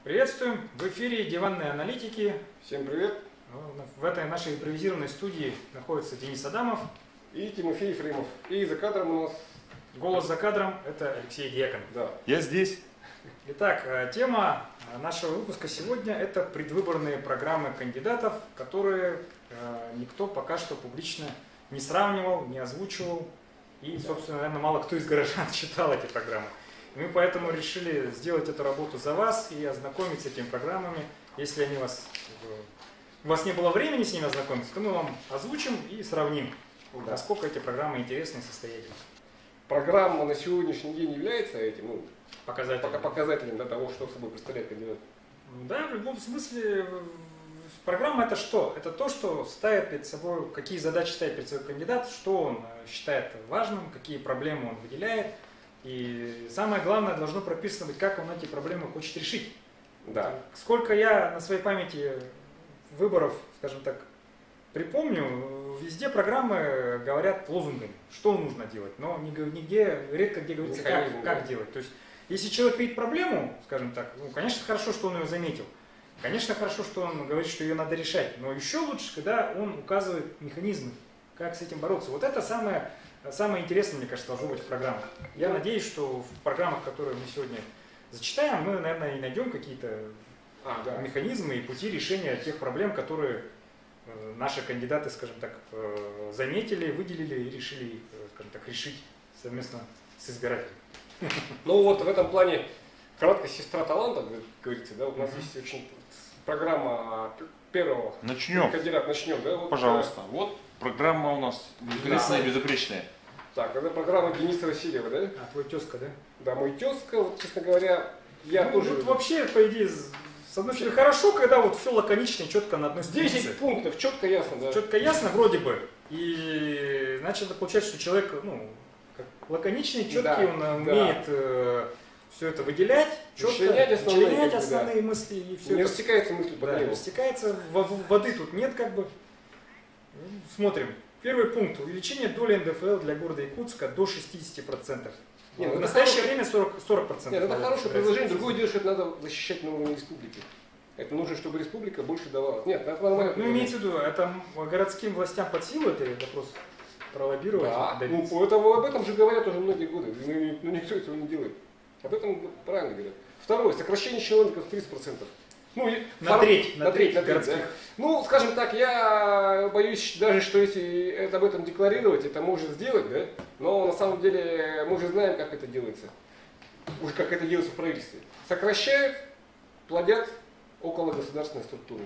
Приветствуем! В эфире «Диванные аналитики». Всем привет! В этой нашей импровизированной студии находится Денис Адамов и Тимофей Ефремов. И за кадром у нас... Голос за кадром – это Алексей Дьяконов. Да. Я здесь. Итак, тема нашего выпуска сегодня – это предвыборные программы кандидатов, которые никто пока что публично не сравнивал, не озвучивал. И, собственно, наверное, мало кто из горожан читал эти программы. Мы поэтому решили сделать эту работу за вас и ознакомить с этими программами. Если у вас не было времени с ними ознакомиться, то мы вам озвучим и сравним, насколько эти программы интересны и состоятельны. Программа на сегодняшний день является этим Показателем того, что собой представляет кандидат. Да, в любом смысле, программа это что? Это то, что ставит перед собой, какие задачи ставит перед собой кандидат, что он считает важным, какие проблемы он выделяет. И самое главное, должно прописано быть, как он эти проблемы хочет решить. Да. Сколько я на своей памяти выборов, скажем так, припомню, везде программы говорят лозунгами, что нужно делать, но нигде, редко где говорится, как делать. То есть, если человек видит проблему, скажем так, конечно, хорошо, что он ее заметил. Конечно, хорошо, что он говорит, что ее надо решать. Но еще лучше, когда он указывает механизмы, как с этим бороться. Вот это самое интересное, мне кажется, должно быть в программах. Я надеюсь, что в программах, которые мы сегодня зачитаем, мы, наверное, и найдем какие-то механизмы и пути решения тех проблем, которые наши кандидаты, скажем так, заметили, выделили и решили, скажем так, решить совместно с избирателем. Ну вот в этом плане краткая сестра таланта, как говорится, да, у нас есть очень программа первого кандидата. Начнем, да? Вот, пожалуйста. Вот программа у нас безгрешная, безупречная. Так, это программа Дениса Васильева, да? А, твой тезка, да? Да, мой тезка, вот, честно говоря, я тоже... Вот вообще, по идее, с одной стороны, хорошо, когда вот все лаконично и четко на одной странице. 10 пунктов, четко ясно, да? Четко ясно, вроде бы. И значит, это получается, что человек, как лаконичный, четкий, он умеет все это выделять, четко членять основные мысли. И все не это, растекается мысль по не растекается, воды тут нет как бы. Смотрим. Первый пункт. Увеличение доли НДФЛ для города Якутска до 60%. Нет, в настоящее время 40%. Нет, это хорошее предложение. Другое дело, что это надо защищать на уровне республики. Это нужно, чтобы республика больше давала. Нет, это нормально. Ну, имеется в виду, это городским властям под силу этот вопрос пролоббировать? Да, об этом же говорят уже многие годы. Но никто этого не делает. Об этом правильно говорят. Второе. Сокращение чиновников 30%. На треть городских. Да. Ну, скажем так, я боюсь даже, что если об этом декларировать, это можно сделать, да? Но на самом деле мы уже знаем, как это делается. Уже как это делается в правительстве. Сокращают, плодят около государственной структуры.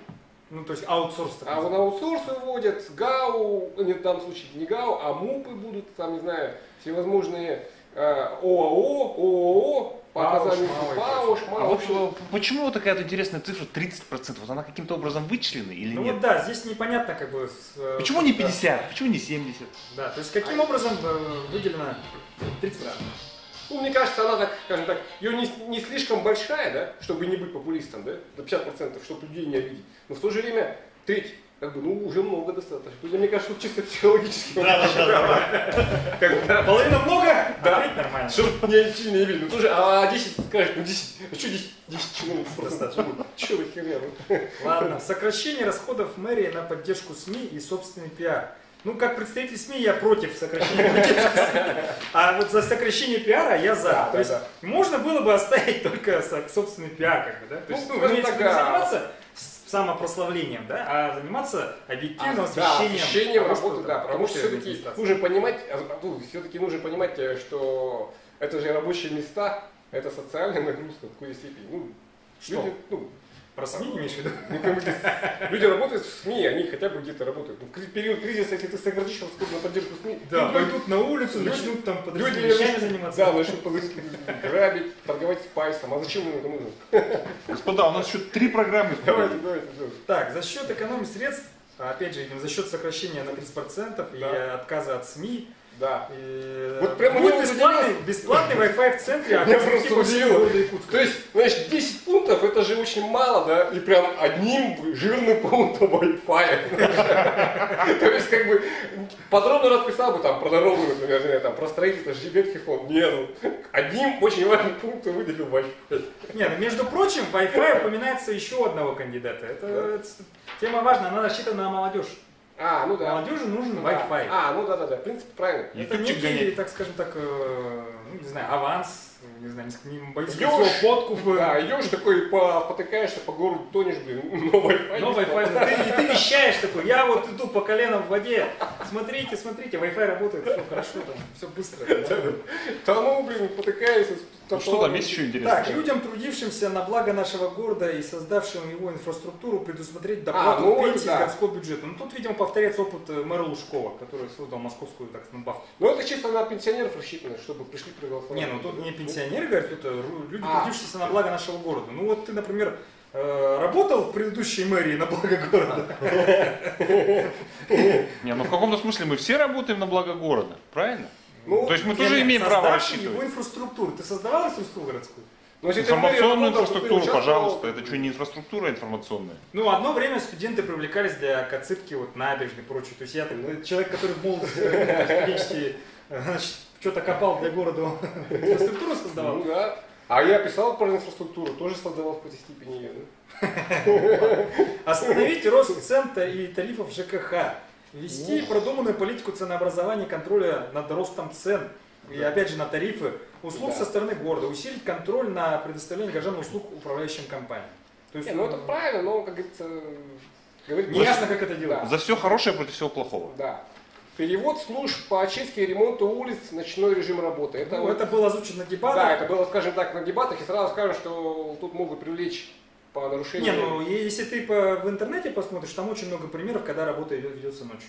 Ну, то есть аутсорс. А на аутсорс выводят ГАУ, нет, в данном случае не ГАУ, а МУПы будут, там, не знаю, всевозможные ОАО, ООО, по оказанию ПАО, ШМАО. Почему вот такая вот интересная цифра 30%? Вот она каким-то образом вычислена или нет? Ну вот да, здесь непонятно как бы... Почему не 50? Почему не 70? Да, то есть каким образом выделено 30%? Ну, мне кажется, она так, скажем так, ее не слишком большая, да, чтобы не быть популистом, да, до 50%, чтобы людей не обидеть. Но в то же время треть, как бы, уже много достаточно. Мне кажется, чисто психологически. Половина много, а треть нормально. Чтобы не сильно не видно. Тоже, 10, скажешь, 10, а что 10 чиновников достаточно? Че вы херня? Ладно, сокращение расходов мэрии на поддержку СМИ и собственный пиар. Ну, как представитель СМИ я против сокращения поддержки СМИ, а вот за сокращение пиара я за. То есть можно было бы оставить только собственный пиар, как бы, да? То есть, не заниматься самопрославлением, да, а заниматься объективным освещением работы, да, потому что все-таки нужно понимать, что это же рабочие места, это социальная нагрузка в какой-то степени. Про СМИ не имеешь в виду? Люди работают в СМИ, они хотя бы где-то работают. В период кризиса, если ты сократишь расход на поддержку СМИ, пойдут на улицу, начнут там подрывными вещами заниматься. Да, начнут грабить, торговать спайсом. А зачем им это нужно? Господа, у нас еще 3 программы. Давайте. Так, за счет экономии средств, опять же, за счет сокращения на 30% и отказа от СМИ, Да. И, Вот прямо будет не бесплатный Wi-Fi в центре, а Я по просто всему удивил. города Якутска. То есть, знаешь, 10 пунктов это же очень мало, да? И прям одним жирным пунктом Wi-Fi. То есть, как бы, подробно расписал бы там про дорогу, например, там, про строительство, ветхий фонд. Нет, одним очень важным пунктом выделил Wi-Fi. Нет, между прочим, Wi-Fi упоминается еще у одного кандидата. Это тема важная, она рассчитана на молодежь. Ну да. Молодежи нужен Да. Wi-Fi. Ну да. В принципе, правильно. Это Ютубчик некий, гонять. так скажем так, ну, не знаю, аванс, не знаю, не боюсь Идешь, сказать слово, подкуп. Да, идешь такой, потыкаешься по городу, тонешь, блин, но Wi-Fi. Но Wi-Fi, ты вещаешь такой, я вот иду по колено в воде, смотрите, Wi-Fi работает, все хорошо, там, все быстро. Тону, блин, потыкаешься. Ну, что там есть еще интересно? Так, людям, трудившимся на благо нашего города и создавшим его инфраструктуру, предусмотреть доплату пенсии из городского бюджета. Ну, тут, видимо, повторяется опыт мэра Лужкова, который создал московскую так, надбавку. Ну, это чисто на пенсионеров рассчитано, чтобы пришли проголосовать. Не, ну тут не пенсионеры, говорят, тут люди, трудившиеся на благо нашего города. Ну, вот ты, например, работал в предыдущей мэрии на благо города? Не, ну в каком-то смысле мы все работаем на благо города, правильно? Ну, То есть мы тоже имеем право его рассчитывать. инфраструктуру. Ты создавал инфраструктуру городскую? Ну, если ты в мэрии Информационную работал, то ты инфраструктуру, участвовал. пожалуйста. Это что, не инфраструктура информационная? Ну, одно время студенты привлекались для каципки, вот, набережной и прочее. То есть я человек, который в молодости что-то копал для города, инфраструктуру создавал. Ну да. А я писал про инфраструктуру, тоже создавал в какой-то степени ее. Остановить рост цен и тарифов ЖКХ. Ввести продуманную политику ценообразования и контроля над ростом цен. И опять же на тарифы услуг со стороны города. Усилить контроль на предоставление горожан услуг управляющим компаниям. То есть, Ну это правильно, но, как говорится, говорить не ясно, как это делать. За все хорошее против всего плохого. Да. Перевод служб по очистке и ремонту улиц, ночной режим работы. Это было озвучено на дебатах. Да, это было, скажем так, на дебатах, и сразу скажем, что тут могут привлечь по нарушению. Не, ну если ты в интернете посмотришь, там очень много примеров, когда работа ведется ночью.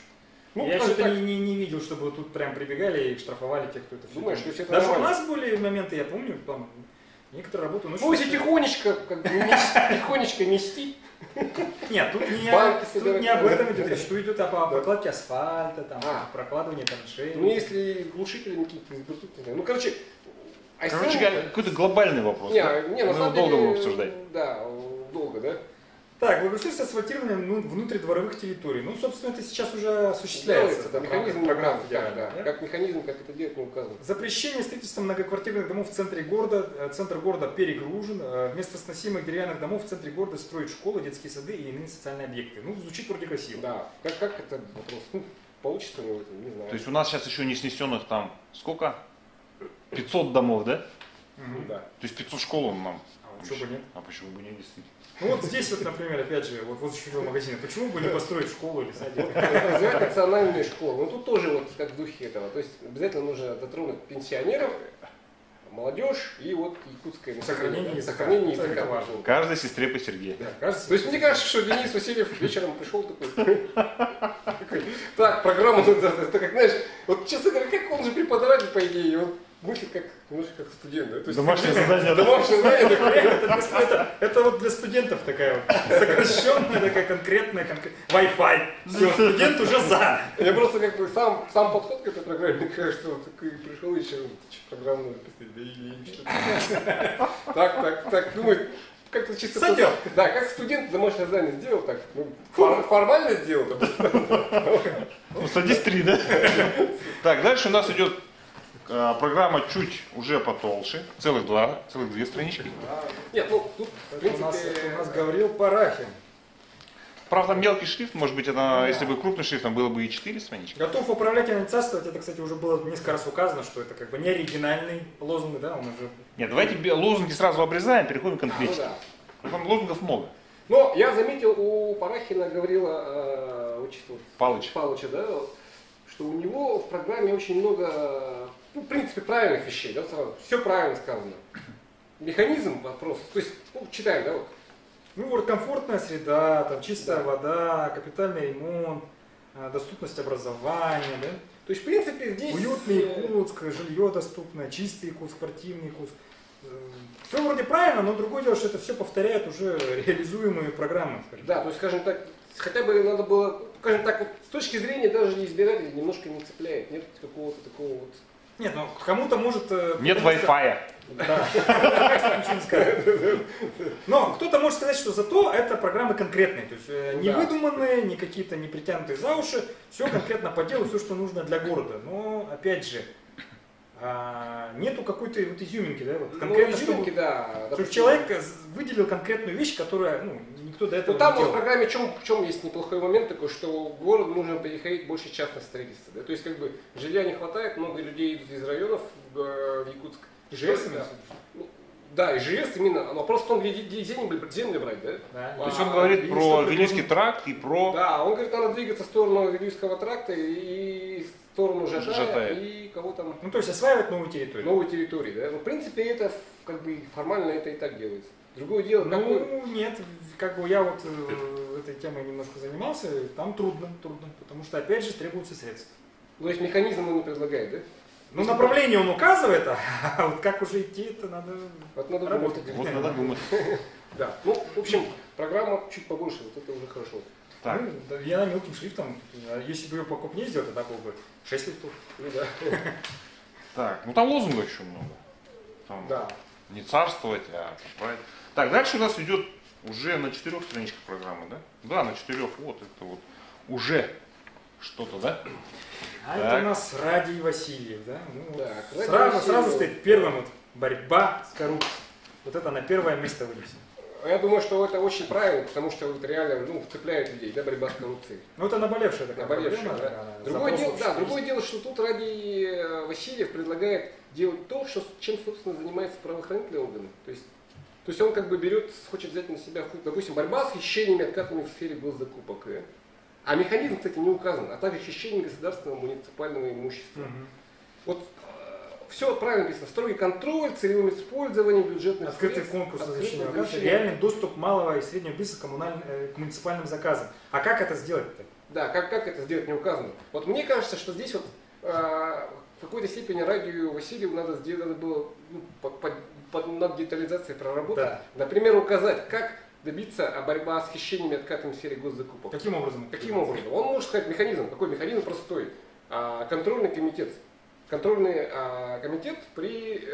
Ну, я скажем что-то так, не видел, чтобы тут прям прибегали и штрафовали тех, кто это все Думаешь, делает. что это Даже нормально? у нас были моменты, я помню, там некоторые работы ночью. ну, если тихонечко, как бы, тихонечко нести. Нет, тут Банки не собирать. об этом идет речь, тут идет о прокладке асфальта, там, прокладывании траншеи. Ну, если глушители какие-то изобретут, не знаю. Ну, короче, Короче говоря, какой-то глобальный вопрос. Не, да? на Мы самом его деле, долго будем обсуждать. Да, долго, да? Так, благоустройство асфальтирования внутридворовых территорий. Ну, собственно, это сейчас уже осуществляется. Да, механизм программа да, федеральная. да. Как механизм, как это делать, не указано. Запрещение строительства многоквартирных домов в центре города. Центр города перегружен. Вместо сносимых деревянных домов в центре города строят школы, детские сады и иные социальные объекты. Ну, звучит вроде красиво. Да, как это вопрос? Ну, получится у него это, не знаю. То есть у нас сейчас еще не снесенных там сколько? 500 домов, да? Да. То есть 500 школ он нам. Почему бы нет? А почему бы не действительно? Ну вот здесь вот, например, опять же, вот еще магазин. Почему бы не построить школу или садик? Развивать национальные школы. Ну тут тоже вот как в духе этого. То есть обязательно нужно затронуть пенсионеров, молодежь и вот якутское Сохранение языка. Сохранение Это языка. важно. Каждой сестре по Сергею. Да, кажется, То есть мне кажется, что Денис Васильев вечером пришел такой. Так, программа, это как, знаешь, вот честно говоря, как он же преподаватель, по идее, вот мыслит как, немножко как студент, да? То есть, Домашнее задание. домашнее задание. это вот для студентов такая вот сокращенная, такая конкретная Wi-Fi. Все, студент уже за. Я просто как бы сам подход к этой программе, мне кажется, вот такой пришел вечером, программу надо писать, да или что-то. Так, думаю, как-то чисто... Сойдет. Да, как студент домашнее задание сделал так, ну, формально сделал. Ну, садись 3, да? Так, дальше у нас идет программа чуть уже потолще, целых две странички. Нет, ну тут, в Это у нас принципе... говорил Парахин. Правда, мелкий шрифт, может быть, это, если бы крупный шрифтом, было бы и 4 странички. Готов управлять и не царствовать. Это, кстати, уже было несколько раз указано, что это как бы не оригинальный лозунг, да, он уже... Нет, давайте лозунги сразу обрезаем, переходим к Ну конкретике. да. Там лозунгов много. Но я заметил, у Парахина говорила отчество Палыча, да, что у него в программе очень много, ну, в принципе, правильных вещей, да, сразу. Все правильно сказано. Механизм вопрос, то есть, ну, читаем, да, вот. Ну вот комфортная среда, там чистая вода, капитальный ремонт, доступность образования, да? То есть, в принципе, здесь... Уютный Якутск, жилье доступное, чистый Якутск, спортивный Якутск. Все вроде правильно, но другое дело, что это все повторяет уже реализуемые программы. Скажем. Да, то есть, скажем так, хотя бы надо было, скажем так, вот, с точки зрения даже избирателей немножко не цепляет, нет какого-то такого вот. Нет, ну кому-то может... Нет Wi-Fi. Да, ничего не сказать. Но кто-то может сказать, что зато это программы конкретные, то есть не выдуманные, не какие-то не притянутые за уши, все конкретно по делу, все, что нужно для города. Но, опять же, нету какой-то вот изюминки, да, вот конкретно, изюминки, чтобы, да. чтобы человек выделил конкретную вещь, которая, никто до этого Ну, там не вот в делал. программе в чем есть неплохой момент такой, что городу нужно переходить больше частное строительство. Да? То есть как бы жилья не хватает, много людей идут из районов в Якутск. ИЖС, да, ИЖС именно. Но вопрос в том, где земли брать, да? То есть он говорит про Вилюйский тракт и про... Да, он говорит, надо двигаться в сторону Вилюйского тракта и в сторону Жатая и кого там... Ну, то есть осваивать новую территорию. Новую территорию, да. Ну, в принципе, это как бы формально это и так делается. Другое дело, нет, как бы я вот этой темой немножко занимался, там трудно, потому что опять же требуются средства. То есть механизм он не предлагает, да? Ну, направление он указывает, а вот как уже идти, это надо, надо работать. Вот надо думать. Да, ну, в общем, программа чуть побольше, вот это уже хорошо. Так. Ну, я мелким шрифтом, если бы ее покупнее сделать, тогда было бы 6 листов. Ну да. Так, ну там лозунгов еще много. Там Да. не царствовать, а править. Так, дальше у нас идет уже на 4 страничках программы, да? Да, на 4, вот это вот уже что-то, да? А так. это у нас Радий Васильев, да? Ну, Так, вот Радий сразу Васильев. стоит первым вот борьба с коррупцией. Вот это на первое место вынесено. Я думаю, что это очень правильно, потому что вот реально цепляет людей, да, борьба с коррупцией. Ну, это наболевшая такая Наболевшая, проблема. да. она Другое дело, запрос другое есть. дело, что тут Радий Васильев предлагает делать то, чем, собственно, занимается правоохранительные органы. То есть он как бы хочет взять на себя, допустим, борьба с хищениями, откатами в сфере госзакупок. Да? А механизм, кстати, не указан, а также хищение государственного муниципального имущества. Вот все правильно написано. Строгий контроль, целевым использованием бюджетных Открытый средств. конкурс Открытое размещения размещение. реальный доступ малого и среднего бизнеса к муниципальным заказам. А как это сделать-то? Да, как это сделать не указано. Вот мне кажется, что здесь вот в какой-то степени Радию Васильеву надо было над детализацией проработать. Да. Например, указать, как добиться борьба с хищениями откатами в сфере госзакупок. Каким образом? Каким образом? Он может сказать механизм. Какой механизм простой? Контрольный комитет. Контрольный комитет при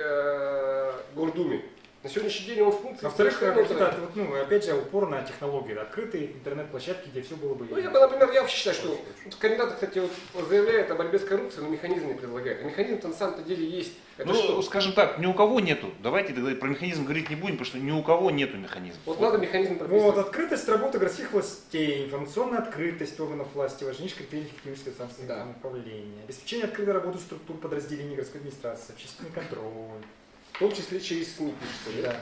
Гордуме. На сегодняшний день он в функции... Во-вторых, опять же, упор на технологии. Открытые интернет-площадки, где все было бы... Ну, я вообще считаю, что кандидаты, кстати, заявляют о борьбе с коррупцией, но механизм не предлагают. А механизм-то на самом-то деле есть. Это что? Скажем так, ни у кого нету. Давайте тогда про механизм говорить не будем, потому что ни у кого нету механизма. Вот надо механизм прописать. Вот, открытость работы городских властей, информационная открытость органов власти, важнейший критерий эффективности государственного управления, обеспечение открытой работы структур подразделений городской администрации, общественный контроль. В том числе через СМИ пишется. Да.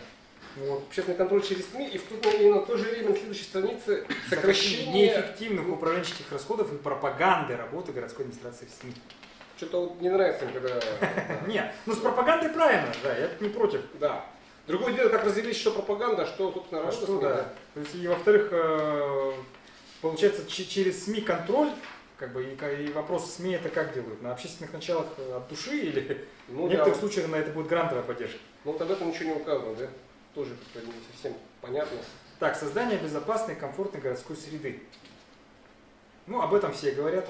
Вот. Общественный контроль через СМИ и на то же время на следующей странице сокращение неэффективных управленческих расходов и пропаганды работы городской администрации в СМИ. Что-то вот не нравится мне, когда... Нет, ну с пропагандой правильно, да, я не против. Да. Другое дело, как разделить, что пропаганда, а что, собственно, работа СМИ. Да. То есть, и во-вторых, получается, через СМИ контроль, как бы, и вопрос СМИ это как делают? На общественных началах от души или в некоторых случаях на это будет грантовая поддержка? Ну вот об этом ничего не указано, да? Тоже не совсем понятно. Так, создание безопасной и комфортной городской среды. Ну, об этом все говорят,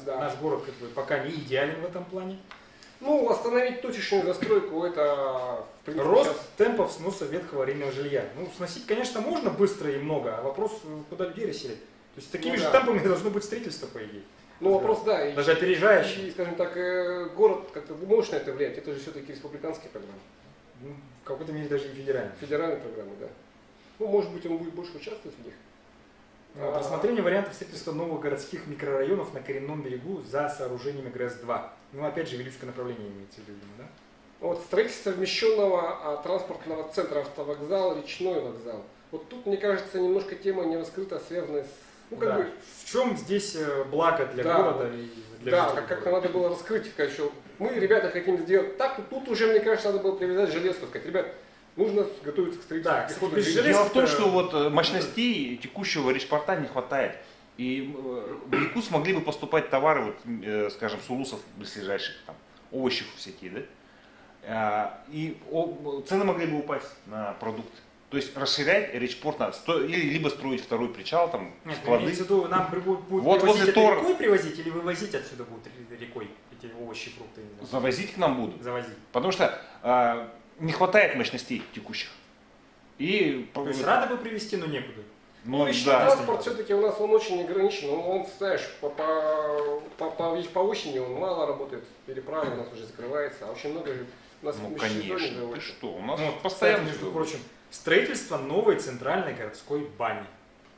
наш город как бы пока не идеален в этом плане. Ну, остановить точечную застройку, это в принципе, Рост темпов сноса ветхого аварийного жилья. Ну, сносить, конечно, можно быстро и много, а вопрос, куда людей расселять. То есть такими же темпами должно быть строительство, по идее. Ну, вопрос, да. Даже опережающий. И, скажем так, город как-то может на это влиять, это же все-таки республиканские программы. Ну, в какой-то мере даже и федеральный. Федеральные программы, да. Ну, может быть, он будет больше участвовать в них. Рассмотрение вариантов строительства новых городских микрорайонов на коренном берегу за сооружениями ГРЭС-2. Ну, опять же, Вилюйское направление имеется в виду, да? Вот строительство совмещенного транспортного центра, автовокзал, речной вокзал. Вот тут, мне кажется, немножко тема не раскрыта, связанная с... Ну, как бы... В чем здесь благо для города и для жителей? как-то надо было раскрыть, сказать, что мы, ребята, хотим сделать так, тут уже, мне кажется, надо было привязать железку, сказать, ребят, нужно готовиться к строительству. Дело в том, что вот мощностей текущего речпорта не хватает. И в Якутск могли бы поступать товары, вот, скажем, с улусов близлежащих, там, овощи всякие, да? И цены могли бы упасть на продукты. То есть расширять речпорт надо. Или либо строить второй причал, там, Нет, склады. имеется в виду, нам будут Вот привозить возле это Тора. рекой привозить или вывозить отсюда будут рекой эти овощи, фрукты? Не знаю. Завозить к нам будут. Завозить. Потому что не хватает мощностей текущих. И, То есть рады бы привезти, но некуда. ну, Личный да. транспорт все-таки у нас он очень ограничен. Он знаешь, по осени он мало работает. Переправа у нас уже закрывается. А очень много у нас Ну, в конечно. сезоне Ты заводится. что? У нас Ну, вот, постоянно... кстати, между прочим, строительство новой центральной городской бани.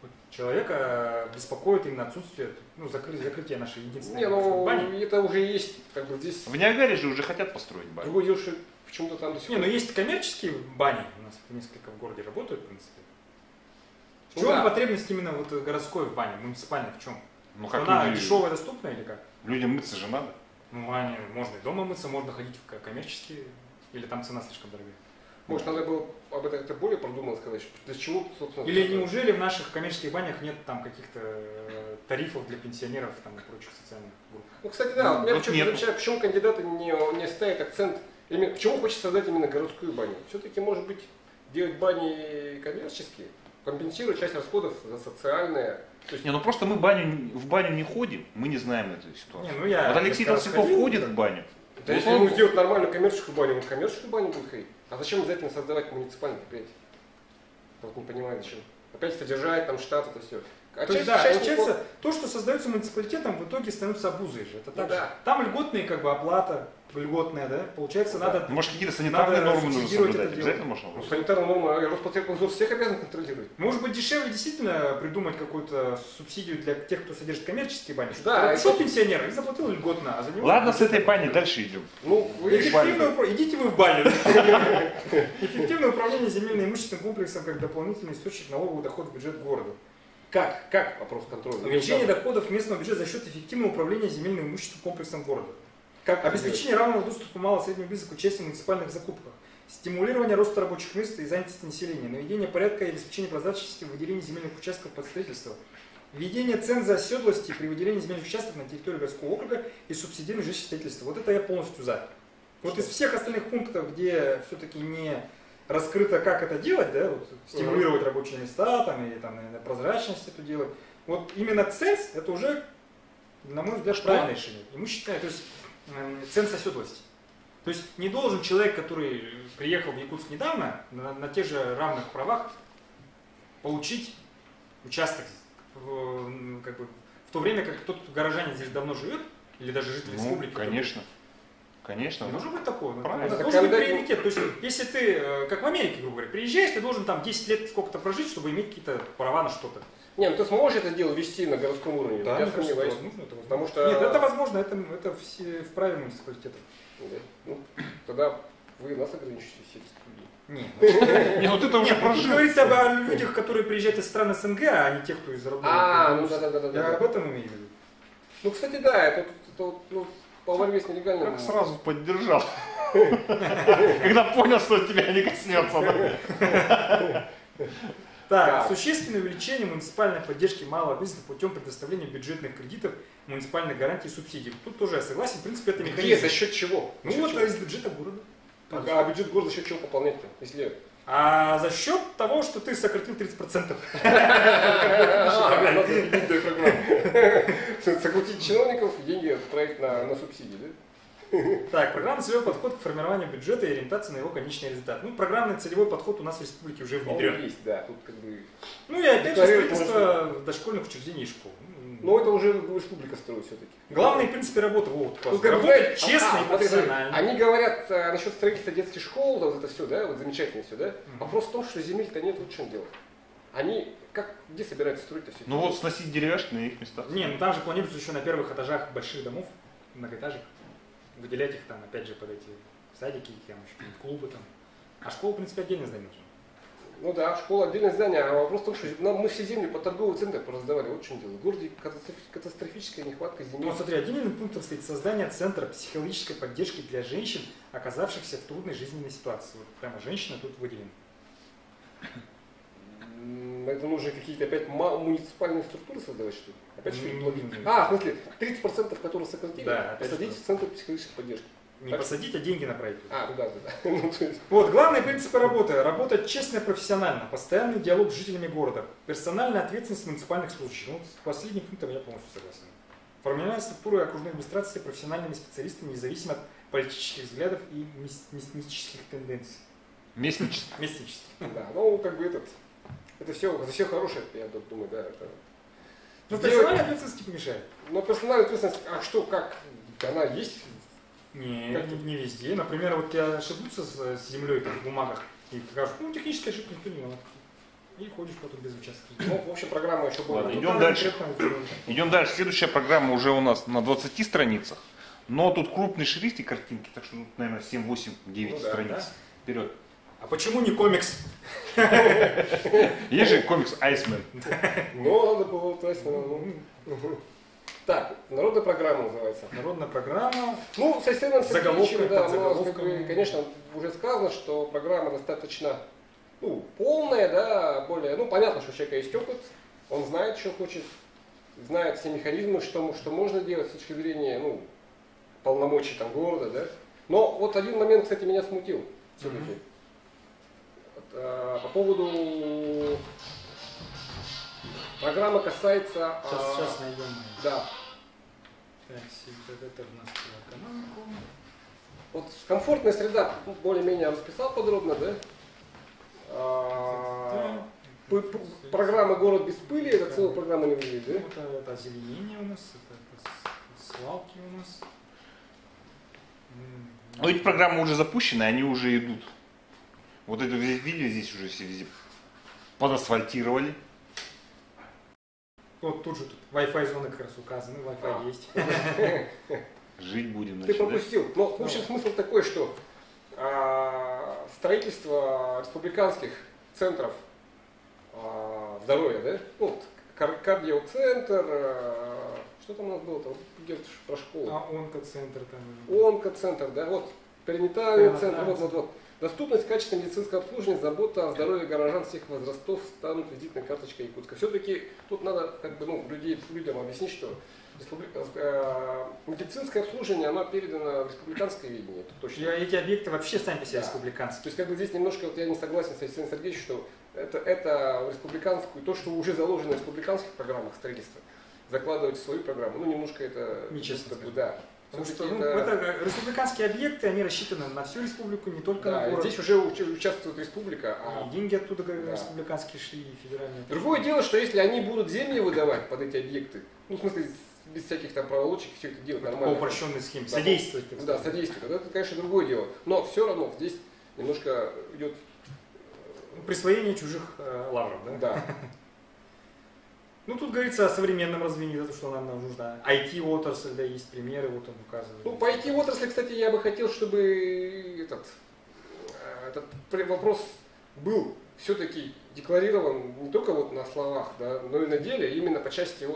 Вот человека беспокоит именно отсутствие, ну, закрытие нашей единственной Не, городской ну бани. это уже есть, как бы здесь. В Ниагаре же уже хотят построить баню. Другое дело, что почему-то там до сих Не, пор. ну есть коммерческие бани, у нас несколько в городе работают, в принципе. В Ну чем да. потребность именно вот городской в бане, муниципальной, в чем? Ну Что как она люди... дешевая, доступная или как? Людям мыться же надо. Ну, они, можно и дома мыться, можно ходить в коммерческие, или там цена слишком дорогая. Может, надо было об этом как-то более продуманно сказать, для чего, собственно. Или неужели в наших коммерческих банях нет там каких-то тарифов для пенсионеров там, и прочих социальных групп? Ну, кстати, да, вот я Вот почему нет. замечаю, почему кандидаты не ставят акцент, именно, почему хочет создать именно городскую баню. Все-таки, может быть, делать бани коммерческие, компенсировать часть расходов за социальные. То есть, Не, ну просто мы в баню не ходим, мы не знаем эту ситуацию. Не, ну я Вот Алексей несколько раз Толстяков ходил, ходит да. в баню. да, если Вот ему сделать нормальную коммерческую баню, он в коммерческую баню будет ходить. А зачем обязательно создавать муниципальное предприятие? Вот не понимаю, зачем. Опять содержать там штат, это все. А То есть, часть- да, часть получается, то, что создается муниципалитетом, в итоге становится обузой же. Это так да. же. Там льготные как бы оплата, льготная, да? Получается, Да. надо... Ну, может, какие-то санитарные Надо нормы нужно субсидировать соблюдать. это дело. Обязательно можно? Ну, санитарная норма, Роспотребнадзор всех обязан контролировать. Может быть, дешевле действительно придумать какую-то субсидию для тех, кто содержит коммерческие бани. Да, Да, пришел это- пенсионер и заплатил льготно, а за него... Ладно, с этой бани дальше идем. Ну, вы Идите вы в баню. Эффективное управление земельным имущественным комплексом как дополнительный источник налоговых доходов в бюджет города. Как? Как? вопрос контроля. Увеличение доходов местного бюджета за счет эффективного управления земельным имущественным комплексом города. Как Обеспечение равного доступа малого и среднего бизнеса к участию в муниципальных закупках. Стимулирование роста рабочих мест и занятости населения. Наведение порядка и обеспечение прозрачности в выделении земельных участков под строительство. Введение цен за оседлости при выделении земельных участков на территории городского округа и субсидирование жилищного строительства. Вот это я полностью за. Вот из всех остальных пунктов, где все-таки не раскрыто, как это делать, да, вот, стимулировать рабочие места, там, или там, наверное, прозрачность это делать. Вот именно ценз, это уже, на мой взгляд, правильное решение. Имущественное, то есть ценз оседлости. То есть не должен человек, который приехал в Якутск недавно, на тех же равных правах получить участок как бы, в то время, как тот горожанин здесь давно живет, или даже житель Ну, республики. конечно. Конечно. Не должно быть такого. Правильно. Должен быть приоритет. То есть, если ты, как в Америке, грубо говоря, приезжаешь, ты должен там 10 лет сколько-то прожить, чтобы иметь какие-то права на что-то. Не, ну ты сможешь это дело вести на городском уровне? Да, я мне кажется, сомневаюсь. это возможно, это возможно. Потому что... Нет, это возможно, это все вправе муниципалитета. Да. Ну, тогда вы нас ограничите сельских людей. Нет. Не, вот это уже Нет, тут прожил. говорится о людях, которые приезжают из стран СНГ, а не тех, кто из родного. А, ну да. Я об этом имею в виду. Ну, кстати, да, это вот, ну, по борьбе с нелегальным... Как сразу поддержал. Когда понял, что тебя не коснется. Так, существенное увеличение муниципальной поддержки малого бизнеса путем предоставления бюджетных кредитов, муниципальных гарантий и субсидий. Тут тоже я согласен, в принципе, это Где, механизм. за счет чего? Ну За счет вот чего? из бюджета города. А бюджет города за счет чего пополнять-то? Если... А за счет того, что ты сократил 30%. Сократить чиновников, деньги отправить на субсидии, да? Так, программный целевой подход к формированию бюджета и ориентация на его конечный результат. Ну, программный целевой подход у нас в республике уже Он внедрен. есть, да, тут как бы... Ну и опять же Декларировать строительство дошкольных учреждений и школ. Но это уже республика строит все-таки. Главные принципы работы. Вот, Ну, работать честно и профессионально. Они говорят насчет строительства детских школ, да, вот это все, да, вот замечательно все, да. Вопрос в том, что земель-то нет, вот в чем дело. Они где собираются строить-то все? Ну вот сносить деревяшки на их местах. Не, ну там же планируется еще на первых этажах больших домов, многоэтажек, выделять их там, опять же, под эти садики, там еще какие-нибудь клубы там. А школа, в принципе, отдельно здание нужно. Ну да, школа отдельное здание, а вопрос в том, что мы все земли по торговый центр пораздавали, вот в чем дело. В городе катастрофическая нехватка земли. Ну, смотри, отдельным пунктом стоит создание центра психологической поддержки для женщин, оказавшихся в трудной жизненной ситуации. Вот прямо женщина тут выделена. Это нужно какие-то опять муниципальные структуры создавать, что ли? Опять что ли плодить? М. А, в смысле, 30%, которые сократили, Да, опять посадить же. в центр психологической поддержки. Не посадить, а деньги направить. А, ну да. Ну, то есть, Вот, главные принципы работы. Работать честно и профессионально. Постоянный диалог с жителями города. Персональная ответственность муниципальных служащих. Ну, с последним пунктом я полностью согласен. Формирование структуры окружной администрации профессиональными специалистами, независимо от политических взглядов и мистических тенденций. Местничество. Местнических. да, ну как бы это все хорошее, я думаю, да. Это... Ну, Сделать- персональная ответственность не помешает. Но персональная ответственность, а что, как? Она есть? Не, Как не везде. Например, вот я ошибутся с землей там, в бумагах и скажут, ну, техническая ошибка никто не виноват. И ходишь потом без участка. Ну, в общем, программа еще была. Ладно, Ну, идем там дальше. конкретно вот, Идем дальше. Следующая программа уже у нас на 20 страницах. Но тут крупный шрифт и картинки, так что тут, наверное, 7, 8, 9 Ну да, страниц. да. Вперед. А почему не комикс? Есть же комикс Iceman. Но надо было Так, народная программа называется. Народная программа. Ну, со Степаном Заголовками, Сергеевичем, да, у нас, как бы, подзаголовками. конечно, уже сказано, что программа достаточно полная, да, более, понятно, что у человека есть опыт, он знает, что хочет, знает все механизмы, что можно делать с точки зрения, полномочий там города, да. Но вот один момент, кстати, меня смутил все-таки. По поводу программа касается... Сейчас найдем. Да. Так, это у нас про экономику. Вот комфортная среда, более-менее расписал подробно, да? Программа «Город без пыли», это целая программа не выглядит, да? Ну, это озеленение у нас, это свалки у нас. Но эти программы уже запущены, они уже идут. Вот это видео здесь уже все везде подасфальтировали. Вот тут же Wi-Fi зоны как раз указаны, Wi-Fi есть. Жить будем. Ты значит, да? пропустил. Но, в общем, смысл такой, что строительство республиканских центров здоровья, да? Кардиоцентр, что там у нас было-то? Где-то про школу. Онкоцентр там. Онкоцентр, да, вот, перинатальный центр, вот. Доступность, качество медицинского обслуживания, забота о здоровье горожан всех возрастов станут визитной карточкой Якутска. Все-таки тут надо людям объяснить, что медицинское обслуживание, оно передано в республиканское видение. Это точно. Эти объекты вообще сами по себе Да. республиканские. То есть здесь немножко я не согласен с Александром Сергеевичем, что это в республиканскую, то, что уже заложено в республиканских программах строительства, закладывать в свою программу, немножко это... Нечестно. Да. Потому что это республиканские объекты, они рассчитаны на всю республику, не только на город. Здесь уже участвует республика. И деньги оттуда республиканские шли, и федеральные. Другое дело, что если они будут земли выдавать под эти объекты, в смысле, без всяких там проволочек, все это делать нормально. По упрощенной схеме. Да, Содействовать. Да, содействовать. Это, конечно, другое дело. Но все равно здесь немножко идет... Присвоение чужих лавров, да? Да. Ну, тут говорится о современном развитии, то, что нам нужно. IT-отрасль, да, есть примеры, вот он указывает. По IT-отрасли, кстати, я бы хотел, чтобы этот вопрос был все-таки декларирован не только вот на словах, да, но и на деле, именно по части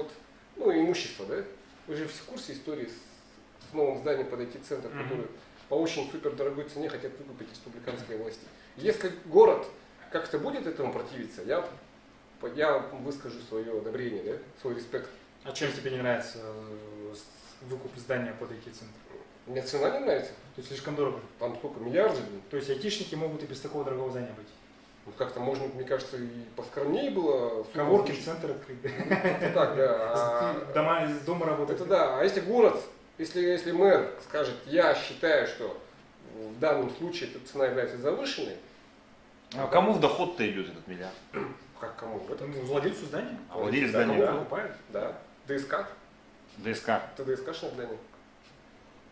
имущества, да. Вы же все в курсе истории с новым зданием под IT-центр, который по очень супер дорогой цене хотят выкупить республиканские власти. Если город как-то будет этому противиться, я выскажу свое одобрение, да, свой респект. А чем тебе не нравится выкуп здания под IT-центр? Мне цена не нравится. То есть слишком дорого. Там сколько? Миллиарды? То есть айтишники могут и без такого дорогого здания быть. Ну, как-то можно, мне кажется, и поскромнее было. Коворкинг-центр открыть. Это так, да. Из дома работать. Это да. А если город, если мэр скажет, я считаю, что в данном случае эта цена является завышенной. А кому в доход-то идет этот миллиард? Как кому? Владельцу здания. А владелец Кому здания? покупают? Да. ДСК. ДСК. Это ДСКшное здание.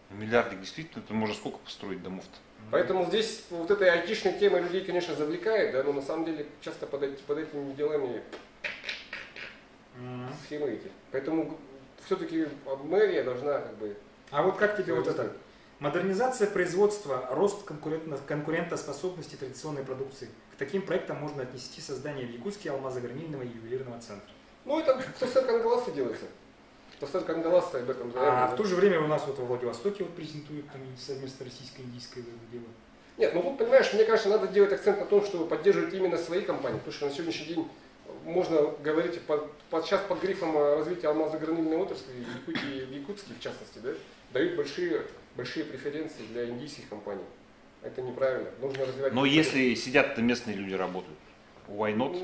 Миллиардик действительно, это можно сколько построить домов-то? Поэтому здесь вот этой айтишной темой людей, конечно, завлекает, да, но на самом деле часто под этими делами схемы эти. Поэтому все-таки мэрия должна как бы... А вот как тебе вот это? Модернизация производства, рост конкурентоспособности традиционной продукции. К таким проектам можно отнести создание в Якутске алмазогранильного и ювелирного центра. Ну, это в Тостер Кангаласе делается. Тостер Кангаласа об этом знаем. А в то же время у нас вот во Владивостоке вот презентуют там совместно российско-индийское дело. Нет, ну тут, понимаешь, мне кажется, надо делать акцент на том, чтобы поддерживать именно свои компании, потому что на сегодняшний день можно говорить сейчас под грифом развития алмазогранильной отрасли в Якутске, в частности, да, дают большие преференции для индийских компаний. Это неправильно. Нужно развивать. Но если сидят-то местные люди работают, why not?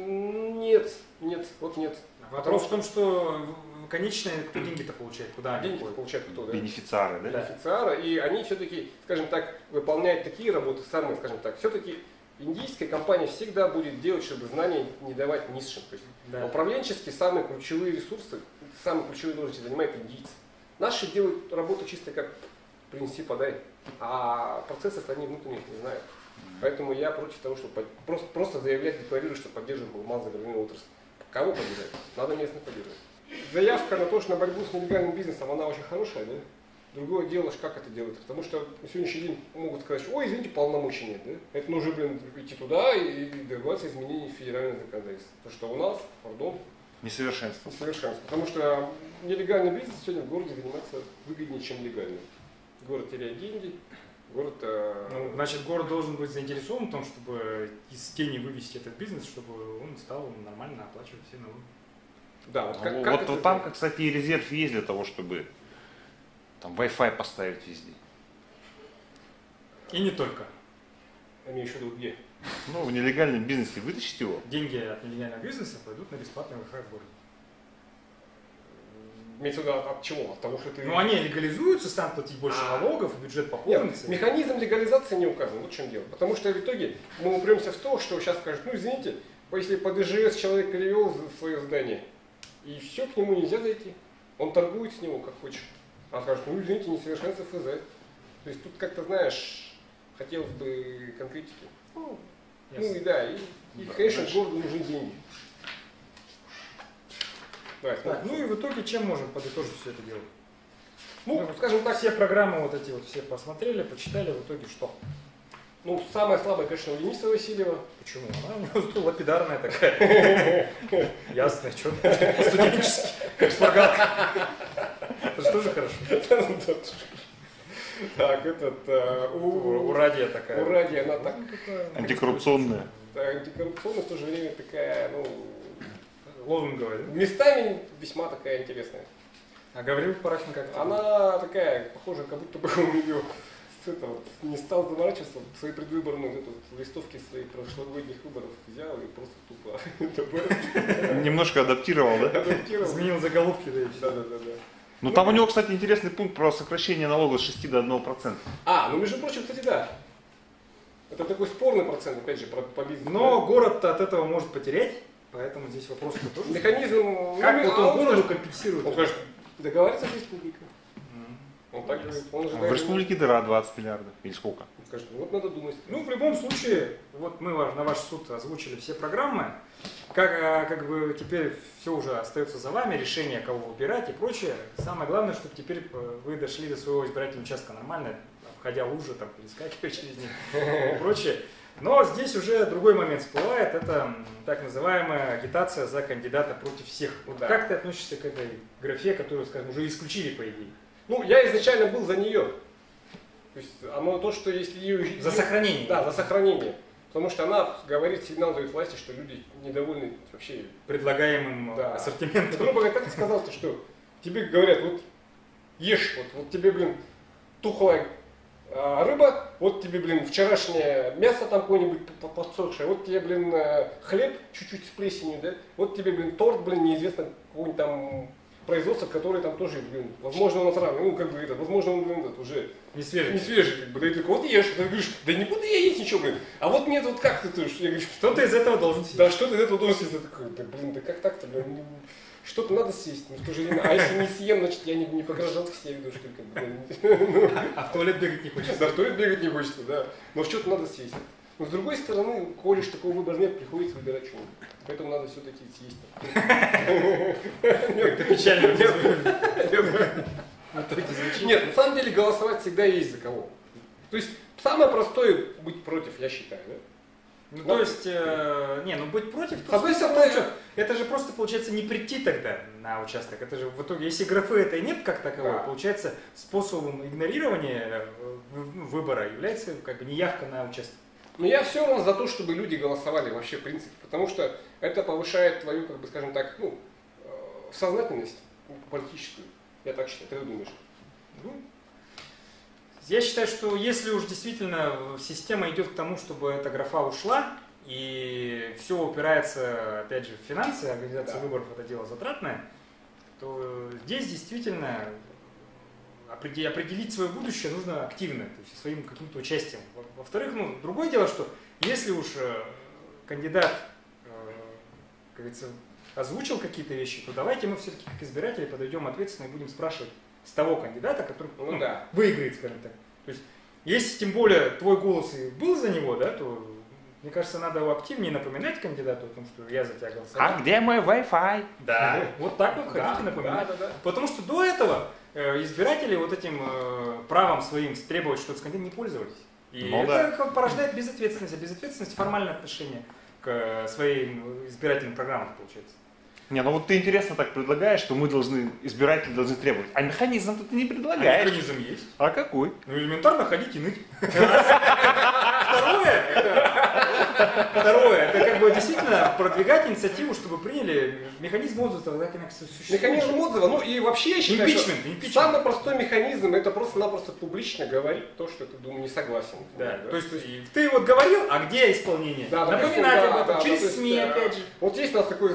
Нет, вот нет. Вопрос в том, что конечно, кто деньги-то получает, куда они Деньги ходят? получают кто, да? Бенефициары, да? Бенефициары, и они все-таки, скажем так, выполняют такие работы, самые, скажем так, все-таки индийская компания всегда будет делать, чтобы знания не давать низшим. То есть Да. управленческие самые ключевые ресурсы, самые ключевые должности занимают индийцы. Наши делают работу чисто как принеси, подай, а процессов они внутренних не знают. Поэтому я против того, чтобы просто заявлять, декларировать, что поддерживаем малозагруженную отрасль. Кого поддержать? Надо местных поддерживать. Заявка на то, что на борьбу с нелегальным бизнесом, она очень хорошая, да? Другое дело, как это делается. Потому что на сегодняшний день могут сказать, что, ой, извините, полномочий нет, да? Это нужно, идти туда и добиваться изменений федерального законодательства. Потому что у нас, пардон, Несовершенство. несовершенство. Потому что нелегальный бизнес сегодня в городе занимается выгоднее, чем легальный. Город теряет деньги, город... Ну, значит, город должен быть заинтересован в том, чтобы из тени вывести этот бизнес, чтобы он стал нормально оплачивать все налоги. Да, вот как, Вот, как вот это там, сделать? кстати, и резерв есть для того, чтобы там Wi-Fi поставить везде. И не только. Я имею в виду где? Ну, в нелегальном бизнесе вытащить его. Деньги от нелегального бизнеса пойдут на бесплатный Wi-Fi в городе. Имеется в виду от чего? От того, что ты... Ну, они легализуются, станут платить больше налогов, бюджет Нет, пополнится. механизм легализации не указан. Вот в чем дело. Потому что в итоге мы упремся в то, что сейчас скажут, ну извините, если под ИЖС человек перевел свое здание, и все, к нему нельзя зайти. Он торгует с него как хочет. А скажет, ну извините, несовершенство ФЗ. То есть тут как-то, знаешь, хотелось бы конкретики. Ну и да, и конечно, городу нужны деньги. Да, Так, ну и в итоге чем можем подытожить все это дело? ну, скажем так, Все программы вот эти вот все посмотрели, почитали, в итоге что? ну, самое слабое, конечно, у Дениса Васильева. Почему? Она у него лапидарная такая. Ясно, что по-студенчески, как шпаргалка. Это же тоже хорошо. Так, У Радия такая. у Ради она так Антикоррупционная. антикоррупционная, в то же время такая, ну, Лозунговая, да? местами весьма такая интересная. А Гаврил Парахин как это? Она такая, похожа, как будто бы у нее не стал заморачиваться, свои предвыборные вот эту листовки своих прошлогодних выборов взял и просто тупо Немножко адаптировал, да? адаптировал. Изменил заголовки, да и все. Да. Ну там у него, кстати, интересный пункт про сокращение налога с 6 до 1%. Ну между прочим, кстати, да. Это такой спорный процент, опять же, по бизнесу. Но город-то от этого может потерять, поэтому здесь вопрос тоже. Механизм... Как вот он городу Он компенсирует? скажет, договариваться с республикой. Он так говорит. Он же В даже республике дыра 20 миллиардов. Или сколько? не скажет, вот надо думать. Ну, в любом случае, вот мы на ваш суд озвучили все программы. Как бы теперь все уже остается за вами, решение, кого выбирать и прочее. Самое главное, чтобы теперь вы дошли до своего избирательного участка нормально, обходя лужи, там, перескакивая через них и прочее. Но здесь уже другой момент всплывает, это так называемая агитация за кандидата против всех. Вот Да. как ты относишься к этой графе, которую, скажем, уже исключили по идее? Ну, я изначально был за нее. То есть оно то, что если ее... За сохранение. Да, за сохранение. Потому что она говорит, сигнал дает власти, что люди недовольны вообще. Предлагаемым Да. ассортиментом. Грубо говоря, как ты сказал-то, что тебе говорят, вот ешь, вот тебе, блин, тухлая рыба, вот тебе, блин, вчерашнее мясо там какое-нибудь подсохшее, вот тебе, блин, хлеб чуть-чуть с плесенью, да, вот тебе, блин, торт, блин, неизвестно какого-нибудь там производства, который там тоже, блин, возможно, он сравнивает, ну, как бы, это, возможно, он, блин, это уже Не свежий. не свежий, как бы, да, и такой, вот ешь, ты говоришь, да не буду я есть ничего, блин, а вот нет, вот как ты, я говорю, Что ты из этого должен съесть? да, что ты из этого должен съесть, я такой, да, блин, да как так-то, блин, ну, что-то надо съесть, но в то же время, а если не съем, значит, я не по гражданской веду, что ли, как бы, А в туалет бегать не хочется. да, в туалет бегать не хочется, да. Но что-то надо съесть. Но с другой стороны, коли ж такого выбора нет, приходится выбирать что-нибудь. Поэтому надо все-таки съесть. Как-то печально. В итоге звучит. Нет, на самом деле голосовать всегда есть за кого. То есть самое простое быть против, я считаю, да? Ну, то есть, быть против, С одной стороны, это же просто получается не прийти тогда на участок. Это же в итоге, если графы этой нет как таковой, Да. получается способом игнорирования выбора является как бы неявка на участок. но я все равно за то, чтобы люди голосовали вообще в принципе, потому что это повышает твою, как бы, скажем так, сознательность политическую. Я так считаю, ты думаешь? Ну, Я считаю, что если уж действительно система идет к тому, чтобы эта графа ушла, и все упирается, опять же, в финансы, организация выборов это дело затратное, то здесь действительно определить свое будущее нужно активно, то есть своим каким-то участием. Во-вторых, ну, другое дело, что если уж кандидат, как говорится, озвучил какие-то вещи, то давайте мы все-таки как избиратели подойдем ответственно и будем спрашивать с того кандидата, который выиграет, скажем так. То есть, если тем более твой голос и был за него, да, то, мне кажется, надо активнее напоминать кандидату о том, что я за тебя голосовал. А где мой Wi-Fi? Да, вот так вот ходите напоминать. Потому что до этого избиратели вот этим правом своим требовать что-то с кандидатом не пользовались. И это порождает безответственность, а безответственность формальное отношение к своим избирательным программам, получается. Не, ну вот ты интересно так предлагаешь, что мы должны, избиратели должны требовать. А механизм ты не предлагаешь. А механизм есть. А какой? Ну элементарно ходить и ныть. Второе, это как бы действительно продвигать инициативу, чтобы приняли механизм отзыва, так иначе существует. Механизм отзыва, ну и вообще я считаю, что импичмент. самый простой механизм это просто-напросто публично говорить то, что ты, думаю, не согласен. Да. То есть ты вот говорил, а где исполнение? Да, напоминать об этом, да, через СМИ опять же. Вот есть у нас такой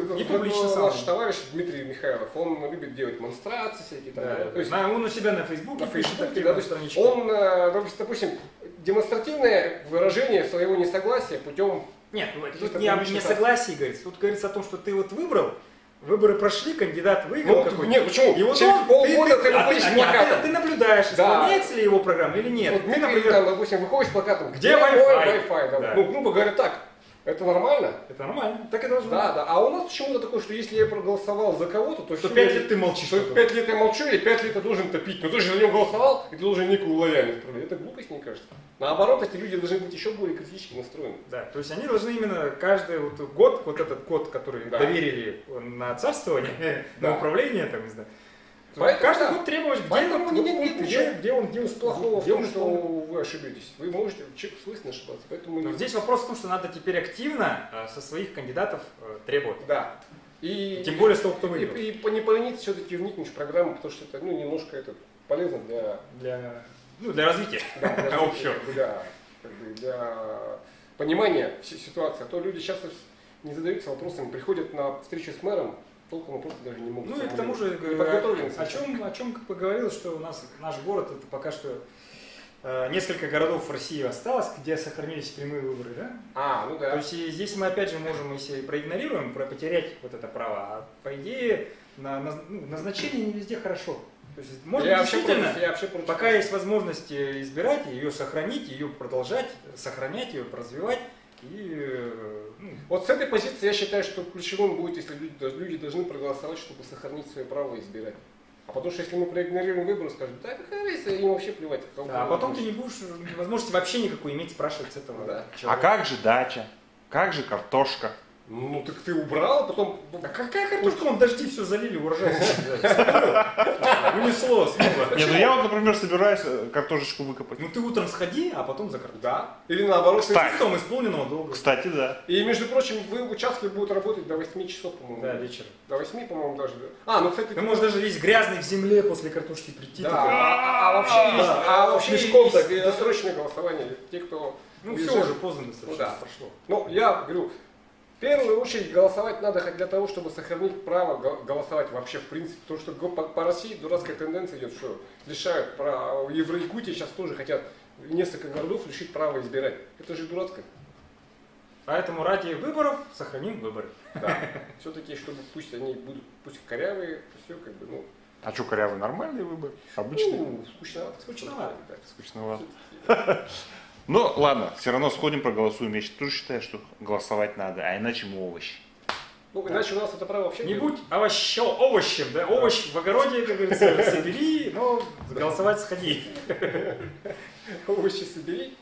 наш товарищ Дмитрий Михайлов, он любит делать монстрации всякие. Да, то есть, он у себя на Фейсбуке пишет, он, допустим, демонстративное выражение своего несогласия путем... Нет, тут не о несогласии говорится, тут говорится о том, что ты вот выбрал, выборы прошли, кандидат выиграл какой-то. Нет, почему? И вот через полгода ты выходишь с плакатом. Ты наблюдаешь, исполняется ли его программа или нет. Вот ты, например, допустим, выходишь с плакатом, где Wi-Fi? Да. Ну, грубо говоря, так. Это нормально? Это нормально, так и должно быть. Да. А у нас почему-то такое, что если я проголосовал за кого-то, то 5 лет ты молчишь. То 5 лет я молчу, или 5 лет я должен топить. Но ты же за него голосовал, и ты должен некую лояльность проявить. Это глупость, мне кажется. Наоборот, эти люди должны быть еще более критически настроены. Да, то есть они должны именно каждый год, вот этот код, который доверили на царствование, на управление, там, не знаю, каждый год требовать, где он плохого в том, что вы ошибетесь. Вы можете свойственно ошибаться. Но здесь вопрос в том, что надо теперь активно со своих кандидатов требовать. Да. И тем более с того, кто выиграл. И не полениться все-таки вникнуть в программу, потому что это немножко полезно для развития общего. Для понимания ситуации. А то люди часто не задаются вопросами, приходят на встречу с мэром, толком просто даже не могут. Ну и к тому же, о чем как бы говорилось, что у нас наш город, это пока что несколько городов в России осталось, где сохранились прямые выборы, да? Ну да. То есть здесь мы опять же можем, если проигнорируем, потерять вот это право, а по идее назначение не везде хорошо. То есть, может быть, действительно, пока есть возможность избирать, ее сохранить, ее продолжать, сохранять ее, развивать. Вот с этой позиции я считаю, что ключевым будет, если люди должны проголосовать, чтобы сохранить свое право избирать. А потому что если мы проигнорируем выборы, скажем, да, какая разница, им вообще плевать. А потом ты не будешь возможности вообще никакой иметь спрашивать с этого человека. А как же дача? Как же картошка? Ну так ты убрал, потом... А какая картошка? Вон дожди все залили, урожай. Унесло, смыло. Не, ну я вот, например, собираюсь картошечку выкопать. Ну ты утром сходи, а потом за картошку. Да. Или наоборот, чувством исполненного долга. Кстати, да. И, между прочим, в участке будут работать до 8 часов, по-моему. Да, вечера. До 8, по-моему, даже. Ну, кстати... Ты можешь даже весь грязный в земле после картошки прийти. Да. А вообще есть досрочное голосование. Те, кто... Ну все уже поздно достаточно прошло. Ну, я говорю, в первую очередь голосовать надо для того, чтобы сохранить право голосовать вообще в принципе. Потому что по России дурацкая тенденция идет, что лишают права. И в Якутии сейчас тоже хотят несколько городов лишить права избирать. Это же дурацко. Поэтому ради выборов сохраним выборы. Да. Все-таки, чтобы пусть они будут, пусть корявые, все как бы, ну. А что, корявый нормальный выбор? Обычный? Ну, скучновато. Скучновато. Ну, ладно, все равно сходим, проголосуем. Я тоже считаю, что голосовать надо, а иначе мы овощи. Ну, иначе у нас это право вообще... Не будь овощем, да? Овощ в огороде, как говорится, собери, но голосовать сходи. Овощи собери,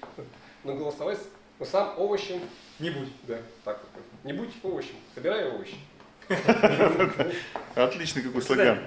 но голосовать, но сам овощем... Не будь. Да, так вот. Не будь овощем, собирай овощи. Отличный какой слоган.